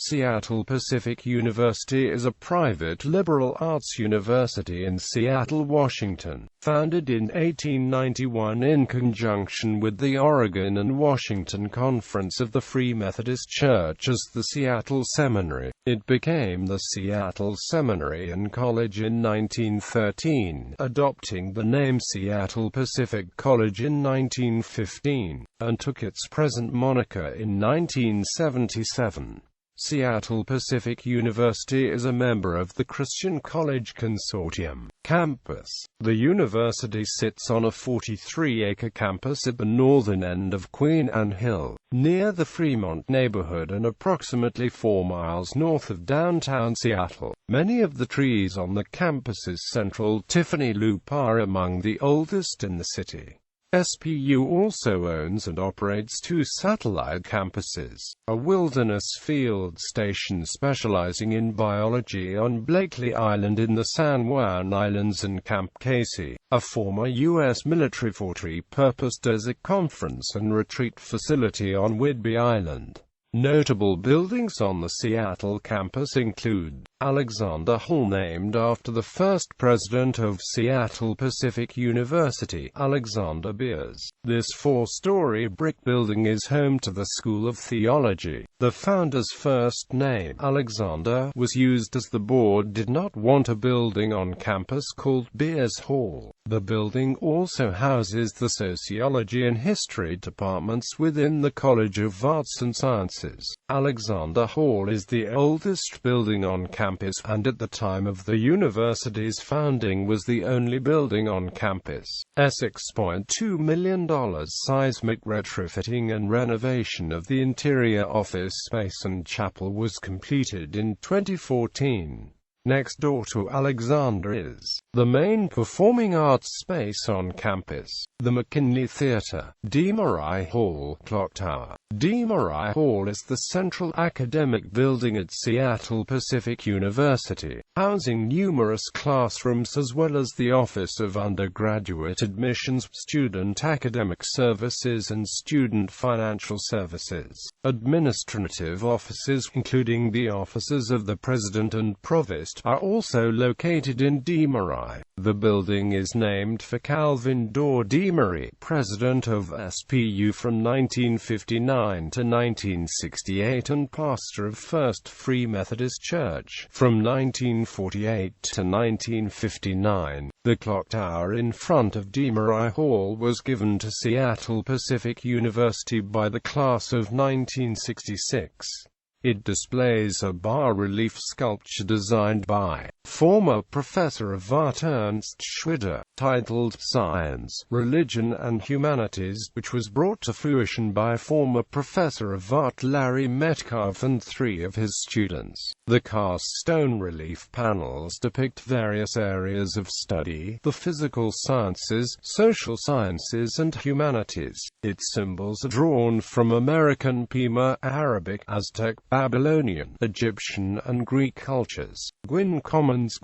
Seattle Pacific University is a private liberal arts university in Seattle, Washington, founded in 1891 in conjunction with the Oregon and Washington Conference of the Free Methodist Church as the Seattle Seminary. It became the Seattle Seminary and College in 1913, adopting the name Seattle Pacific College in 1915, and took its present moniker in 1977. Seattle Pacific University is a member of the Christian College Consortium campus. The university sits on a 43-acre campus at the northern end of Queen Anne Hill, near the Fremont neighborhood and approximately 4 miles north of downtown Seattle. Many of the trees on the campus's central Tiffany Loop are among the oldest in the city. SPU also owns and operates 2 satellite campuses, a wilderness field station specializing in biology on Blakely Island in the San Juan Islands, and Camp Casey, a former U.S. military fort repurposed as a conference and retreat facility on Whidbey Island. Notable buildings on the Seattle campus include Alexander Hall, named after the first president of Seattle Pacific University, Alexander Beers. This 4-story brick building is home to the School of Theology. The founder's first name, Alexander, was used as the board did not want a building on campus called Beers Hall. The building also houses the Sociology and History departments within the College of Arts and Sciences. Alexander Hall is the oldest building on campus, and at the time of the university's founding was the only building on campus. $6.2 million seismic retrofitting and renovation of the interior office space and chapel was completed in 2014. Next door to Alexander is the main performing arts space on campus, the McKinley Theater. DeMarai Hall Clock Tower. DeMarai Hall is the central academic building at Seattle Pacific University, housing numerous classrooms as well as the Office of Undergraduate Admissions, Student Academic Services and Student Financial Services. Administrative offices, including the offices of the President and Provost, are also located in DeMarai. The building is named for Calvin Dorr DeMarai, president of SPU from 1959 to 1968 and pastor of First Free Methodist Church from 1948 to 1959. The clock tower in front of DeMarai Hall was given to Seattle Pacific University by the class of 1966. It displays a bas-relief sculpture designed by former professor of art Ernst Schwitter, titled Science, Religion and Humanities, which was brought to fruition by former professor of art Larry Metcalf and 3 of his students. The cast stone relief panels depict various areas of study: the physical sciences, social sciences and humanities. Its symbols are drawn from American Pima, Arabic, Aztec, Babylonian, Egyptian and Greek cultures. Gwynn Commons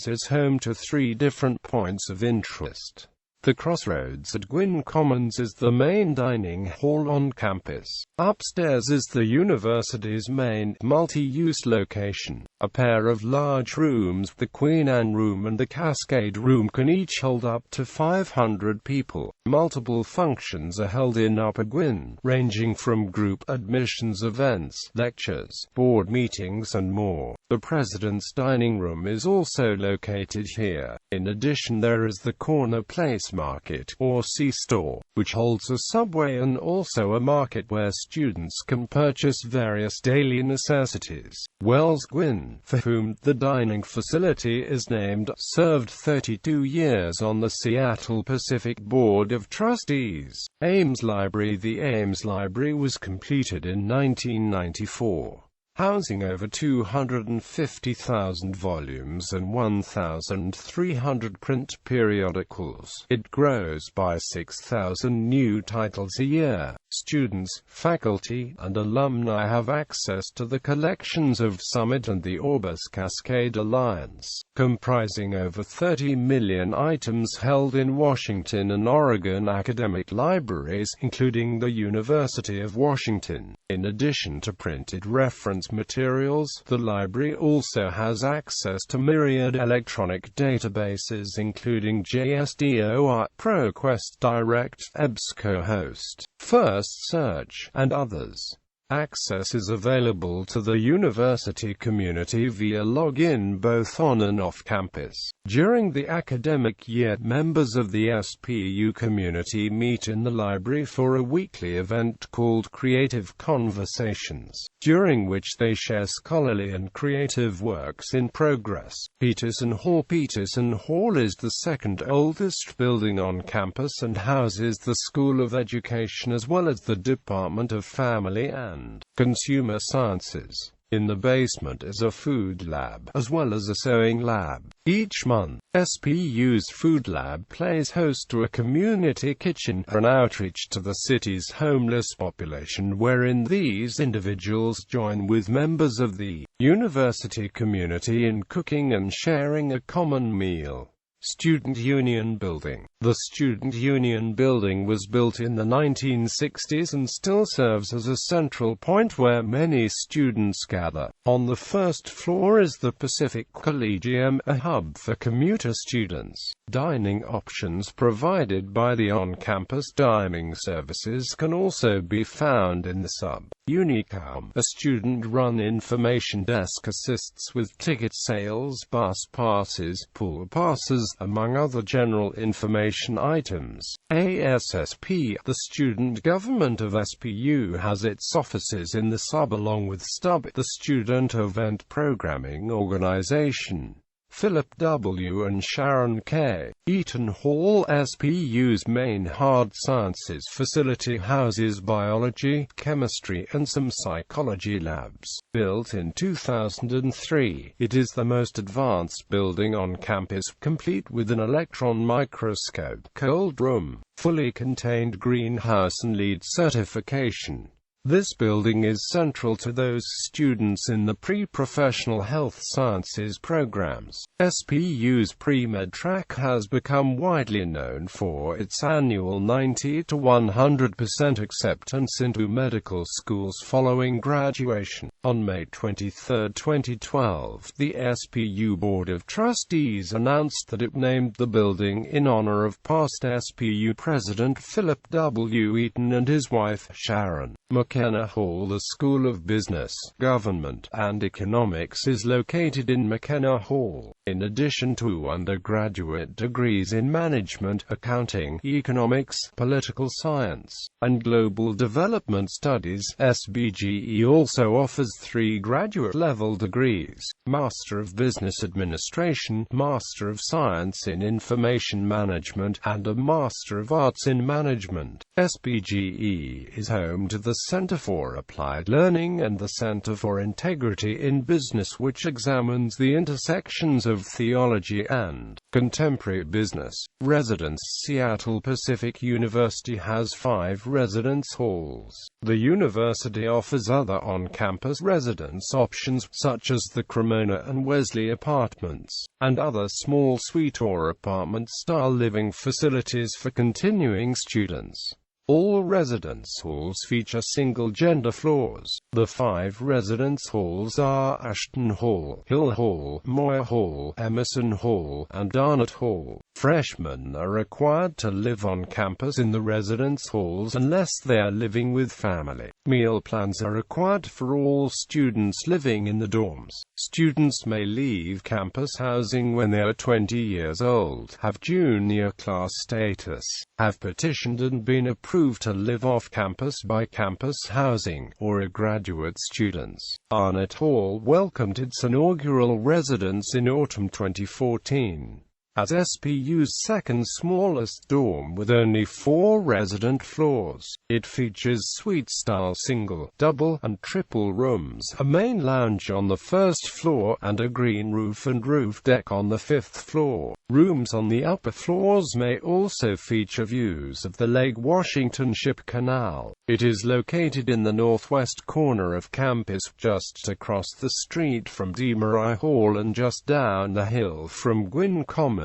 is home to 3 different points of interest. The Crossroads at Gwynn Commons is the main dining hall on campus. Upstairs is the university's main, multi-use location. A pair of large rooms, the Queen Anne Room and the Cascade Room, can each hold up to 500 people. Multiple functions are held in Upper Gwynn, ranging from group admissions events, lectures, board meetings and more. The President's Dining Room is also located here. In addition, there is the Corner Place Market, or C-Store, which holds a subway and also a market where students can purchase various daily necessities. Wells Gwynn, for whom the dining facility is named, served 32 years on the Seattle Pacific Board of Trustees. Ames Library. The Ames Library was completed in 1994. Housing over 250,000 volumes and 1,300 print periodicals. It grows by 6,000 new titles a year. Students, faculty, and alumni have access to the collections of Summit and the Orbis Cascade Alliance, comprising over 30 million items held in Washington and Oregon academic libraries, including the University of Washington. In addition to printed reference contains materials. The library also has access to myriad electronic databases including JSDOR, ProQuest Direct, EBSCOhost, First Search, and others. Access is available to the university community via login both on and off campus. During the academic year, members of the SPU community meet in the library for a weekly event called Creative Conversations, during which they share scholarly and creative works in progress. Peterson Hall is the second oldest building on campus and houses the School of Education as well as the Department of Family and Consumer Sciences. In the basement is a food lab, as well as a sewing lab. Each month, SPU's Food Lab plays host to a community kitchen, an outreach to the city's homeless population wherein these individuals join with members of the university community in cooking and sharing a common meal. Student Union Building. The Student Union Building was built in the 1960s and still serves as a central point where many students gather. On the first floor is the Pacific Collegium, a hub for commuter students. Dining options provided by the on-campus dining services can also be found in the sub. Unicum, a student-run information desk, assists with ticket sales, bus passes, pool passes, among other general information items. ASSP, the student government of SPU, has its offices in the sub along with STUB, the student event programming organization. Philip W. and Sharon K. Eaton Hall, SPU's main hard sciences facility, houses biology, chemistry, and some psychology labs. Built in 2003, it is the most advanced building on campus, complete with an electron microscope, cold room, fully contained greenhouse and LEED certification. This building is central to those students in the pre-professional health sciences programs. SPU's pre-med track has become widely known for its annual 90 to 100% acceptance into medical schools following graduation. On May 23, 2012, the SPU Board of Trustees announced that it named the building in honor of past SPU President Philip W. Eaton and his wife, Sharon. McKenna Hall. The School of Business, Government, and Economics is located in McKenna Hall. In addition to undergraduate degrees in management, accounting, economics, political science, and global development studies, SBGE also offers 3 graduate-level degrees: Master of Business Administration, Master of Science in Information Management, and a Master of Arts in Management. SBGE is home to the Center for Applied Learning and the Center for Integrity in Business, which examines the intersections of theology and contemporary business. Residence. Seattle Pacific University has 5 residence halls. The university offers other on-campus residence options, such as the Cremona and Wesley Apartments, and other small suite or apartment-style living facilities for continuing students. All residence halls feature single-gender floors. The 5 residence halls are Ashton Hall, Hill Hall, Moyer Hall, Emerson Hall, and Arnott Hall. Freshmen are required to live on campus in the residence halls unless they are living with family. Meal plans are required for all students living in the dorms. Students may leave campus housing when they are 20 years old, have junior class status, have petitioned and been approved to live off campus by campus housing, or are graduate students. Arnott Hall welcomed its inaugural residents in autumn 2014. As SPU's second smallest dorm with only 4 resident floors, it features suite-style single, double, and triple rooms, a main lounge on the first floor, and a green roof and roof deck on the 5th floor. Rooms on the upper floors may also feature views of the Lake Washington Ship Canal. It is located in the northwest corner of campus, just across the street from DeMarai Hall and just down the hill from Gwynn Commons.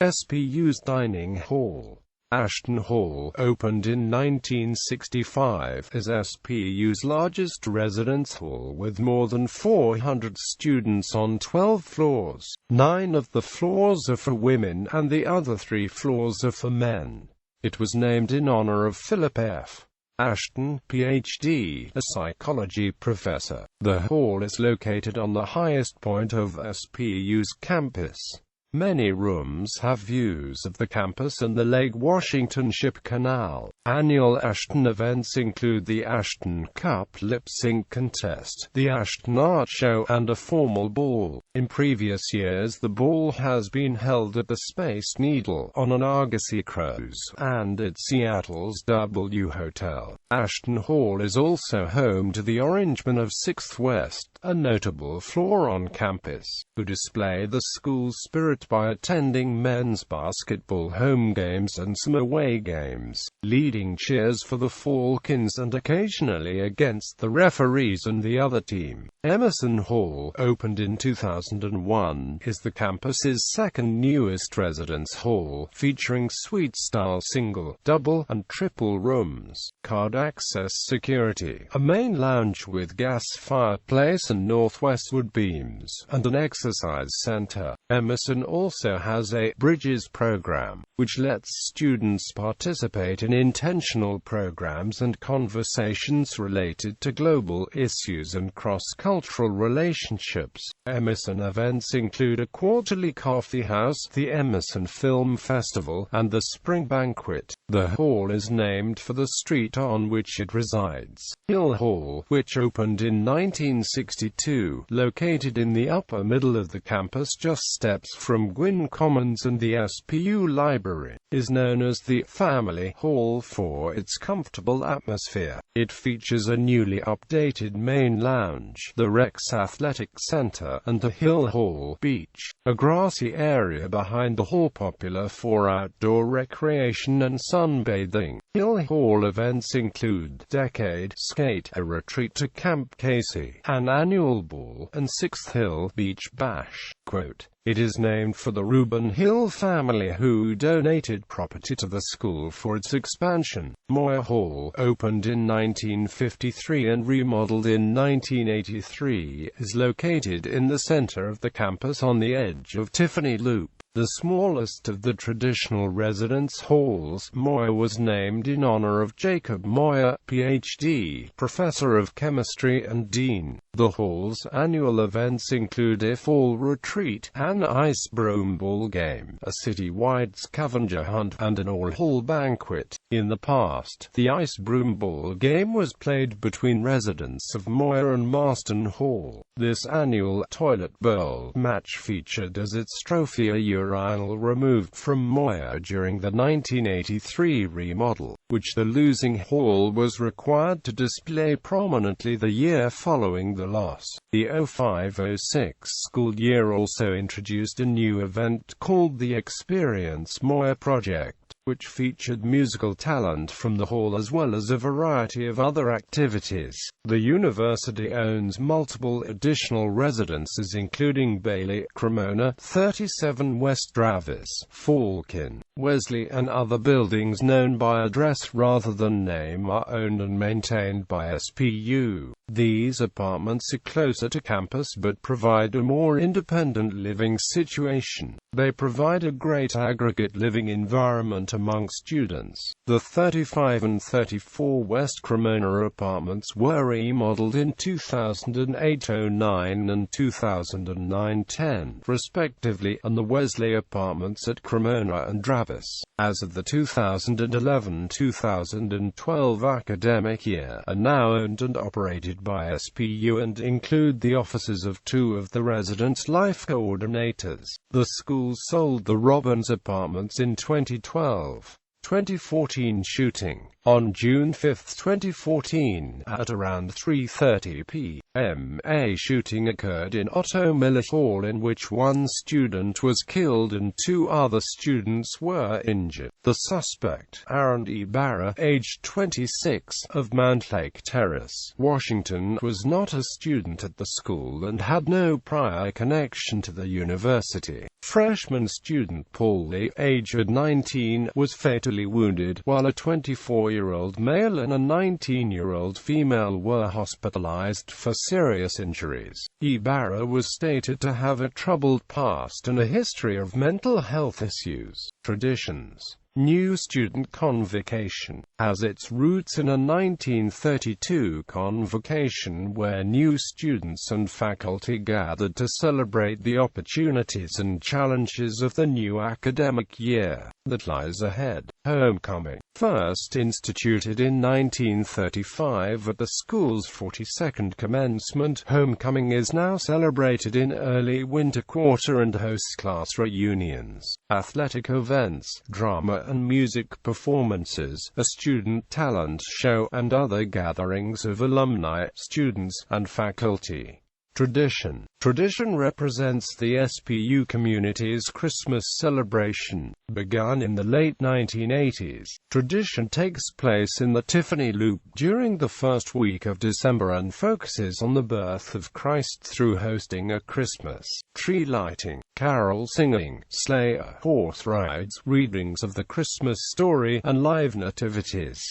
SPU's Dining Hall. Ashton Hall, opened in 1965, is SPU's largest residence hall with more than 400 students on 12 floors. 9 of the floors are for women and the other 3 floors are for men. It was named in honor of Philip F. Ashton, Ph.D., a psychology professor. The hall is located on the highest point of SPU's campus. Many rooms have views of the campus and the Lake Washington Ship Canal. Annual Ashton events include the Ashton Cup Lip Sync Contest, the Ashton Art Show, and a formal ball. In previous years the ball has been held at the Space Needle, on an Argosy cruise, and at Seattle's W Hotel. Ashton Hall is also home to the Orangemen of 6th West, a notable floor on campus, who display the school's spirit by attending men's basketball home games and some away games, leading cheers for the Falcons and occasionally against the referees and the other team. Emerson Hall, opened in 2001, is the campus's second newest residence hall, featuring suite-style single, double, and triple rooms, card access security, a main lounge with gas fireplace and northwestward beams, and an exercise center. Emerson also has a Bridges program, which lets students participate in intentional programs and conversations related to global issues and cross-cultural relationships. Emerson events include a quarterly coffee house, the Emerson Film Festival, and the Spring Banquet. The hall is named for the street on which it resides, Hill Hall, which opened in 1962, located in the upper middle of the campus just steps from Gwynn Commons and the SPU Library, is known as the Family Hall for its comfortable atmosphere. It features a newly updated main lounge, the Rex Athletic Center, and the Hill Hall Beach, a grassy area behind the hall popular for outdoor recreation and sunbathing. Hill Hall events include Decade Skate, a retreat to Camp Casey, an annual ball, and 6th Hill Beach Bash. Quote, "It is named for the Reuben Hill family who donated property to the school for its expansion." Moyer Hall, opened in 1953 and remodeled in 1983, is located in the center of the campus on the edge of Tiffany Loop. The smallest of the traditional residence halls, Moyer was named in honor of Jacob Moyer, Ph.D., professor of chemistry and dean. The hall's annual events include a fall retreat, an ice broom ball game, a city-wide scavenger hunt, and an all-hall banquet. In the past, the ice broom ball game was played between residents of Moyer and Marston Hall. This annual toilet bowl match featured as its trophy a urinal removed from Moyer during the 1983 remodel, which the losing hall was required to display prominently the year following the loss. The 05-06 school year also introduced a new event called the Experience Moyer Project, which featured musical talent from the hall as well as a variety of other activities. The university owns multiple additional residences including Bailey, Cremona, 37 West Travis, Falcon, Wesley, and other buildings known by address rather than name are owned and maintained by SPU. These apartments are closer to campus but provide a more independent living situation. They provide a great aggregate living environment among students. The 35 and 34 West Cremona apartments were remodeled in 2008-09 and 2009-10, respectively, and the Wesley apartments at Cremona and Travis, as of the 2011-2012 academic year, are now owned and operated by SPU and include the offices of 2 of the residence life coordinators. The school sold the Robbins apartments in 2012. 2014 shooting. On June 5, 2014, at around 3:30 p.m., a shooting occurred in Otto Miller Hall in which one student was killed and 2 other students were injured. The suspect, Aaron Ibarra, aged 26, of Mount Lake Terrace, Washington, was not a student at the school and had no prior connection to the university. Freshman student Paul Lee, aged 19, was fatally wounded, while a 24-year-old male and a 19-year-old female were hospitalized for serious injuries. Ibarra was stated to have a troubled past and a history of mental health issues. Traditions. New student convocation has its roots in a 1932 convocation where new students and faculty gathered to celebrate the opportunities and challenges of the new academic year that lies ahead. Homecoming. First instituted in 1935 at the school's 42nd commencement, homecoming is now celebrated in early winter quarter and hosts class reunions, athletic events, drama and music performances, a student talent show, and other gatherings of alumni, students, and faculty. Tradition. Tradition represents the SPU community's Christmas celebration, begun in the late 1980s. Tradition takes place in the Tiffany Loop during the first week of December and focuses on the birth of Christ through hosting a Christmas tree lighting, carol singing, sleigh, horse rides, readings of the Christmas story, and live nativities.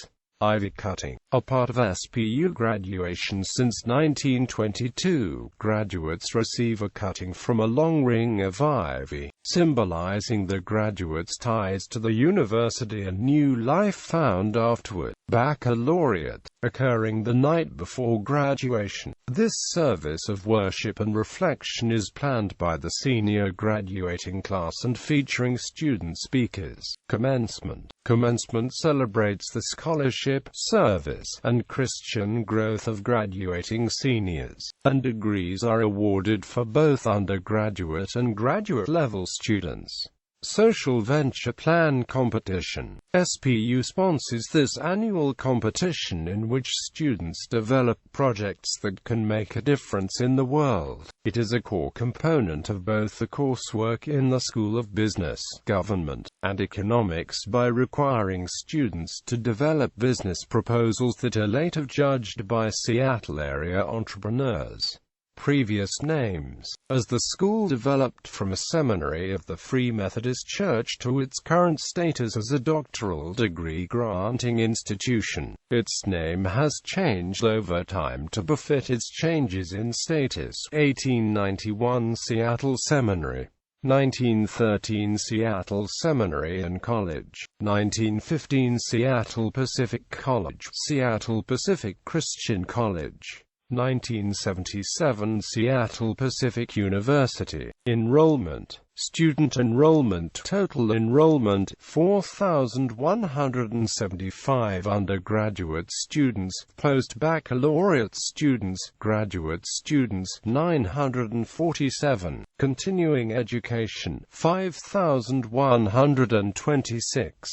Ivy cutting. A part of SPU graduation since 1922, graduates receive a cutting from a long ring of ivy, symbolizing the graduate's ties to the university and new life found afterward. Baccalaureate, occurring the night before graduation. This service of worship and reflection is planned by the senior graduating class and featuring student speakers. Commencement. Commencement celebrates the scholarship, service, and Christian growth of graduating seniors, and degrees are awarded for both undergraduate and graduate-level students. Social Venture Plan Competition. SPU sponsors this annual competition in which students develop projects that can make a difference in the world. It is a core component of both the coursework in the School of Business, Government, and Economics by requiring students to develop business proposals that are later judged by Seattle area entrepreneurs. Previous names. As the school developed from a seminary of the Free Methodist Church to its current status as a doctoral degree-granting institution, its name has changed over time to befit its changes in status. 1891 Seattle Seminary, 1913 Seattle Seminary and College, 1915 Seattle Pacific College, Seattle Pacific Christian College, 1977 Seattle Pacific University. Enrollment. Student enrollment. Total enrollment 4,175 undergraduate students, post-baccalaureate students, graduate students 947, continuing education 5,126.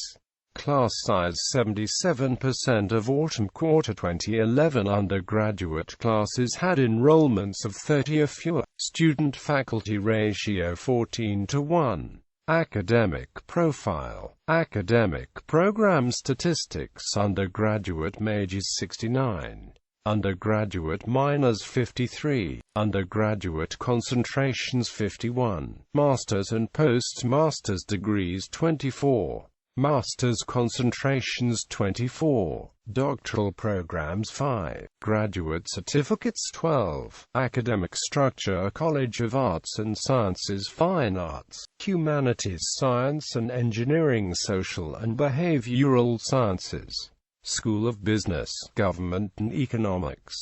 Class size 77% of autumn quarter 2011 undergraduate classes had enrollments of 30 or fewer. Student-faculty ratio 14:1. Academic profile. Academic program statistics. Undergraduate majors 69. Undergraduate minors 53. Undergraduate concentrations 51. Masters and postmasters degrees 24. Master's concentrations 24, doctoral programs 5, graduate certificates 12, academic structure College of Arts and Sciences, Fine Arts, Humanities, Science and Engineering, Social and Behavioral Sciences, School of Business, Government and Economics,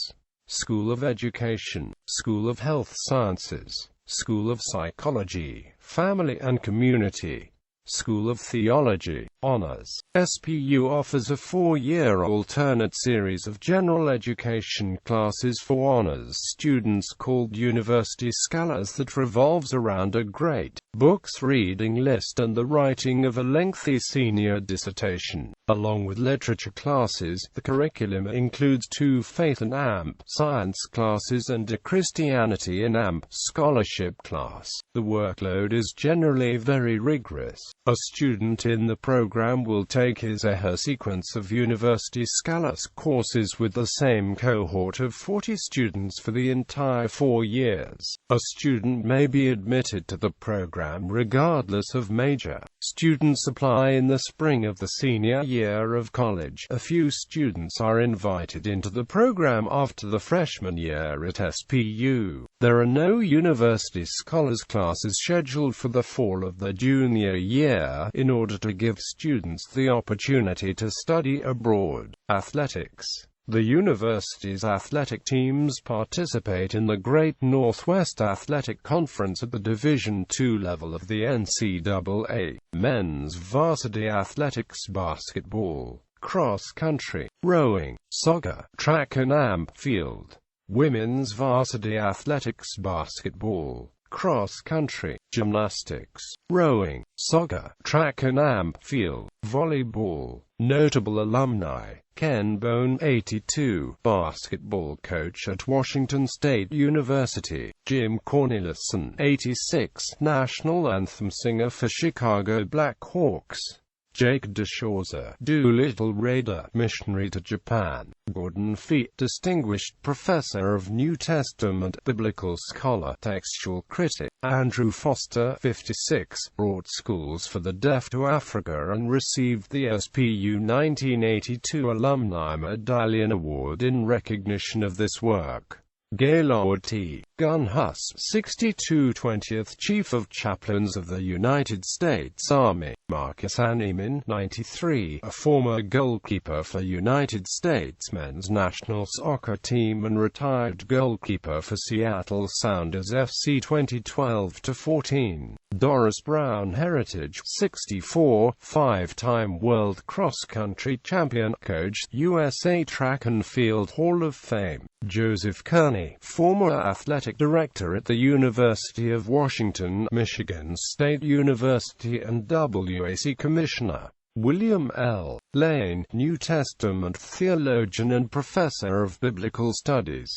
School of Education, School of Health Sciences, School of Psychology, Family and Community, School of Theology, Honors. SPU offers a 4-year alternate series of general education classes for honors students called University Scholars that revolves around a great books reading list and the writing of a lengthy senior dissertation. Along with literature classes, the curriculum includes 2 faith and AMP science classes and a Christianity and AMP scholarship class. The workload is generally very rigorous. A student in the program will take his or her sequence of University Scholars courses with the same cohort of 40 students for the entire 4 years. A student may be admitted to the program regardless of major. Students apply in the spring of the senior year of college. A few students are invited into the program after the freshman year at SPU. There are no University Scholars classes scheduled for the fall of the junior year, in order to give students the opportunity to study abroad. Athletics. The university's athletic teams participate in the Great Northwest Athletic Conference at the Division II level of the NCAA. Men's varsity athletics: basketball, cross-country, rowing, soccer, track and AMP field. Women's varsity athletics: basketball, cross-country, gymnastics, rowing, soccer, track and AMP field, volleyball. Notable alumni: Ken Bone, 82, basketball coach at Washington State University; Jim Cornelison, 86, national anthem singer for Chicago Blackhawks; Jake DeShauser, Doolittle Raider, missionary to Japan; Gordon Fee, distinguished professor of New Testament, biblical scholar, textual critic; Andrew Foster, 56, brought schools for the deaf to Africa and received the SPU 1982 Alumni Medallion Award in recognition of this work. Gaylord T. Gunn Huss, 62, 20th Chief of Chaplains of the United States Army; Marcus Anneman, 93, a former goalkeeper for United States men's national soccer team and retired goalkeeper for Seattle Sounders FC 2012-14. Doris Brown Heritage, 64, 5-time World Cross Country Champion, coached USA Track and Field Hall of Fame. Joseph Kearney, former athletic director at the University of Washington, Michigan State University and WAC Commissioner. William L. Lane, New Testament theologian and professor of biblical studies.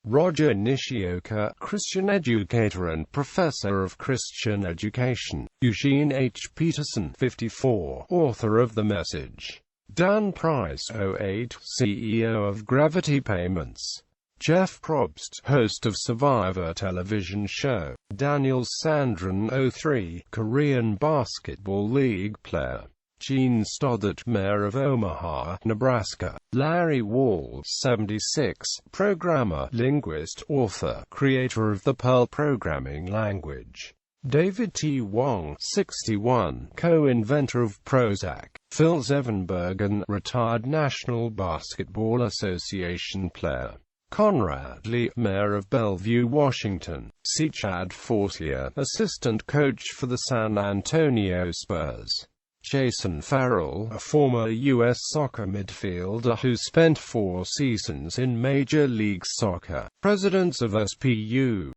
Roger Nishioka, Christian educator and professor of Christian education. Eugene H. Peterson, 54, author of The Message. Dan Price, 08, CEO of Gravity Payments. Jeff Probst, host of Survivor television show. Daniel Sandron, 03, Korean Basketball League player. Gene Stoddart, mayor of Omaha, Nebraska. Larry Wall, 76, programmer, linguist, author, creator of the Perl programming language. David T. Wong, 61, co-inventor of Prozac. Phil Zevenbergen, retired National Basketball Association player. Conrad Lee, mayor of Bellevue, Washington. C. Chad Fortier, assistant coach for the San Antonio Spurs. Jason Farrell, a former U.S. soccer midfielder who spent 4 seasons in Major League Soccer. Presidents of SPU.